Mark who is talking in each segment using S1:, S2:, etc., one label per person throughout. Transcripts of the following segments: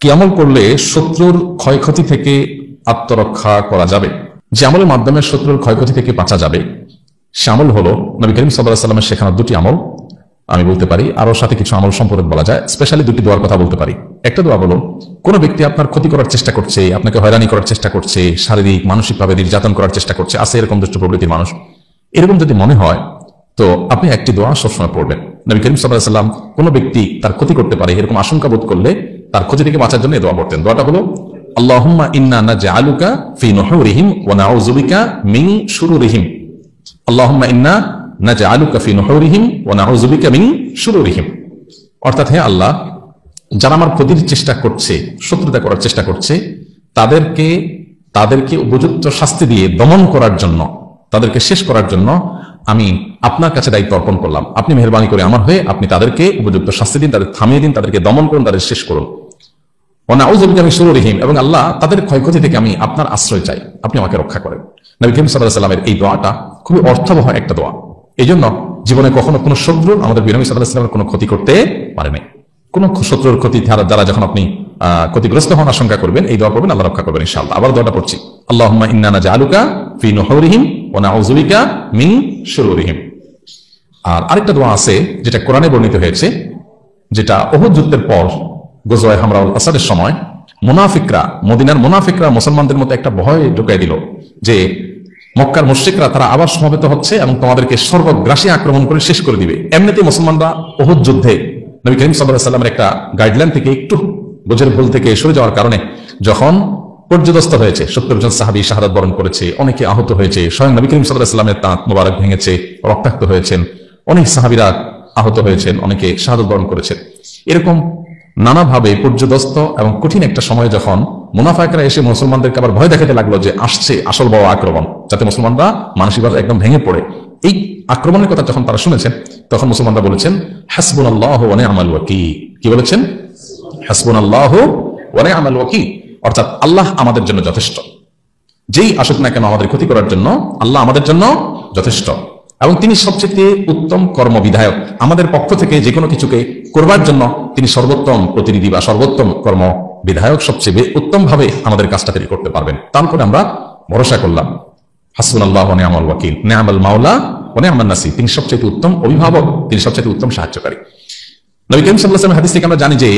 S1: কি আমল করলে শত্রুর ক্ষয়ক্ষতি থেকে আত্মরক্ষা করা যাবে? যে আমলের মাধ্যমে শত্রুর ক্ষয়ক্ষতি থেকে বাঁচা যাবে সে আমল হলো নবী করিম সাল্লাল্লাহু আলাইহি ওয়াসাল্লামের শেখানো দুটি আমল আমি বলতে পারি, আরো সাথে কিছু আমল সম্পর্কে বলা যায়। স্পেশালি দুটি দোয়ার কথা বলতে পারি। একটা দোয়া বলো, কোনো ব্যক্তি আপনার ক্ষতি করার চেষ্টা করছে, আপনাকে হয়রানি করার চেষ্টা করছে, শারীরিক মানসিকভাবে নির্যাতন করার চেষ্টা করছে, আছে এরকম দুষ্ট প্রবৃত্তির মানুষ, এরকম যদি মনে হয় তো আপনি একটি দোয়া সবসময় পড়বেন। নবী করিম সাল্লাল্লাহু আলাইহি ওয়াসাল্লাম কোনো ব্যক্তি তার ক্ষতি করতে পারে এরকম আশঙ্কা বোধ করলে তার ক্ষতি থেকে বাঁচার জন্য এই দোয়া পড়তেন। দোয়াটা হলো আল্লাহুম্মা ইন্না নাজআলুকা ফি নুহুরিহিম ওয়া নাউযু বিকা মিন শুরুরিহিম। আল্লাহুম্মা ইন্না নাজআলুকা ফি নুহুরিহিম ওয়া নাউযু বিকা মিন শুরুরিহিম। অর্থাৎ হে আল্লাহ, যারা আমার ক্ষতির চেষ্টা করছে, শত্রুতা করার চেষ্টা করছে, তাদেরকে উপযুক্ত শাস্তি দিয়ে দমন করার জন্য, তাদেরকে শেষ করার জন্য আমি আপনার কাছে দায়িত্ব অর্পণ করলাম। আপনি মেহেরবানি করে আমার হয়ে আপনি তাদেরকে উপযুক্ত শাস্তি দিন, তাদের থামিয়ে দিন, তাদেরকে দমন করুন, তাদের শেষ করুন। ওয়া নাউযু বিকা মিন শুরুরিহিম, এবং আল্লাহ তাদের ক্ষয়ক্ষতি থেকে আমি আপনার আশ্রয় চাই, আপনি আমাকে রক্ষা করেন। নবী করিম সাল্লাল্লাহু আলাইহি ওয়াসাল্লামের এই দোয়াটা খুবই অর্থবহ একটা দোয়া। এই জন্য জীবনে কখনো কোনো শত্রু আমাদের নবী সাল্লাল্লাহু আলাইহি ওয়াসাল্লামের কোনো ক্ষতি করতে পারে নাই। কোন শত্রুর ক্ষতি দ্বারা যখন আপনি ক্ষতিগ্রস্ত হওয়ার আশঙ্কা করবেন, এই দোয়া করবেন, আল্লাহ রক্ষা করবেন ইনশাআল্লাহ। আবার দোয়াটা পড়ছি, আল্লাহুম্মা ইন্না নাজআলুকা ফি নুহুরিহিম ওয়া নাউযু বিকা মিন শুরুরিহিম। আর আরেকটা দোয়া আছে যেটা কোরআনে বর্ণিত হয়েছে, যেটা উহুদ যুদ্ধের পর গজওয়ায়ে হামরাউল আসাদের সময় মুনাফিকরা, মদিনার মুনাফিকরা মুসলমানদের মধ্যে একটা ভয় ঢুকিয়ে দিল যে মক্কার মুশরিকরা তারা আবার সমবেত হচ্ছে এবং তোমাদেরকে সর্বগ্রাসী আক্রমণ করে শেষ করে দিবে। এমনিতেই মুসলমানরা উহুদ যুদ্ধে নবী করিম সাল্লাল্লাহু আলাইহি ওয়াসাল্লামের একটা গাইডলাইন থেকে একটু বোঝের ভুল থেকে সরে যাওয়ার কারণে যখন পর্যদস্ত হয়েছে, 70 জন সাহাবী শাহাদাত বরণ করেছে, অনেকে আহত হয়েছে, স্বয়ং নবী করিম সাল্লাল্লাহু আলাইহি ওয়াসাল্লামের দাঁত মোবারক ভেঙেছে, রক্তাক্ত হয়েছেন, অনেক সাহাবীরা আহত হয়েছেন, অনেকে শাহাদাত বরণ করেছেন। এরকম নানাভাবে পর্যদস্ত এবং কঠিন একটা সময় যখন মুনাফিকরা এসে মুসলমানদেরকে আবার ভয় দেখাতে লাগলো যে আসছে আসল বড় আক্রমণ, যাতে মুসলমানরা মানসিকভাবে একদম ভেঙে পড়ে, এই আক্রমণের কথা যখন তারা শুনেছেন তখন মুসলমানরা বলেছেন হাসবুনাল্লাহু ওয়া নি'মাল ওয়াকিল। কি বলেছেন? হাসবুনাল্লাহু ওয়া নি'মাল ওয়াকিল, অর্থাৎ আল্লাহ আমাদের জন্য যথেষ্ট। যেই আসুক না কেন আমাদের ক্ষতি করার জন্য আল্লাহ আমাদের জন্য যথেষ্ট, এবং তিনি সবচেয়ে উত্তম কর্মবিধায়ক। আমাদের পক্ষ থেকে যে কোনো কিছুকে করবার জন্য তিনি সর্বোত্তম প্রতিনিধি বা সর্বোত্তম কর্ম বিধায়ক, সবচেয়ে উত্তম ভাবে আমাদের কাজটা তিনি করতে পারবেন। তার করে আমরা ভরসা করলাম। হাসবুনাল্লাহু ওয়া নি'মাল ওয়াকিল, নি'মাল মাওলা ওয়া নি'মান নাসির। তিনি সবচেয়ে উত্তম অভিভাবক, তিনি সবচেয়ে উত্তম সাহায্যকারী। নবী করিম সাল্লাল্লাহু আলাইহি ওয়াসাল্লামের হাদিস থেকে আমরা জানি যে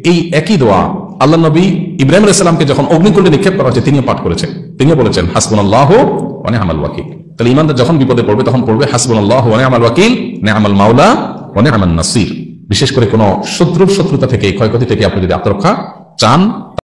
S1: এই একই দোয়া আল্লাহ নবী ইব্রাহিম আলাইহিস সালামকে যখন অগ্নিকুণ্ডে নিক্ষেপ করা হয়েছে তিনিও পাঠ করেছেন। তিনিও বলেছেন হাসবুনাল্লাহু ওয়া নি'মাল ওয়াকিল। তাহলে ইমানদার যখন বিপদে পড়বে তখন পড়বে হাসবুনাল্লাহু ওয়া নি'মাল ওয়াকিল, নি'মাল মাওলা ওয়া নি'মান নাসির। বিশেষ করে কোনো শত্রুতা থেকে, ক্ষয়ক্ষতি থেকে আপনি যদি আত্মরক্ষা চান